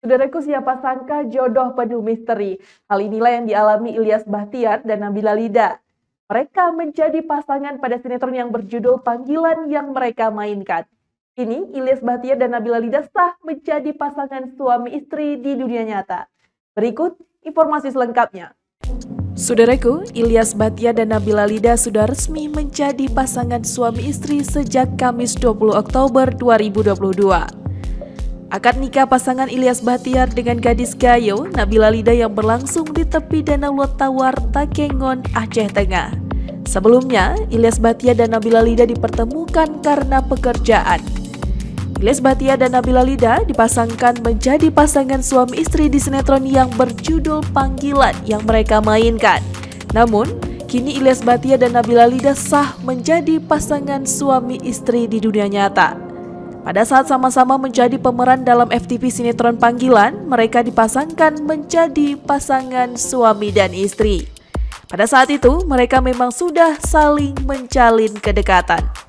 Saudaraku, siapa sangka jodoh penuh misteri. Hal inilah yang dialami Ilyas Bachtiar dan Nabila Lida. Mereka menjadi pasangan pada sinetron yang berjudul Panggilan yang mereka mainkan. Kini Ilyas Bachtiar dan Nabila Lida sah menjadi pasangan suami istri di dunia nyata. Berikut informasi selengkapnya. Saudaraku, Ilyas Bachtiar dan Nabila Lida sudah resmi menjadi pasangan suami istri sejak Kamis 20 Oktober 2022. Akad nikah pasangan Ilyas Bachtiar dengan gadis Gayo, Nabila Lida yang berlangsung di tepi Danau Lotawar, Takengon, Aceh Tengah. Sebelumnya, Ilyas Bachtiar dan Nabila Lida dipertemukan karena pekerjaan. Ilyas Bachtiar dan Nabila Lida dipasangkan menjadi pasangan suami istri di sinetron yang berjudul Panggilan yang mereka mainkan. Namun, kini Ilyas Bachtiar dan Nabila Lida sah menjadi pasangan suami istri di dunia nyata. Pada saat sama-sama menjadi pemeran dalam FTV sinetron Panggilan, mereka dipasangkan menjadi pasangan suami dan istri. Pada saat itu, mereka memang sudah saling menjalin kedekatan.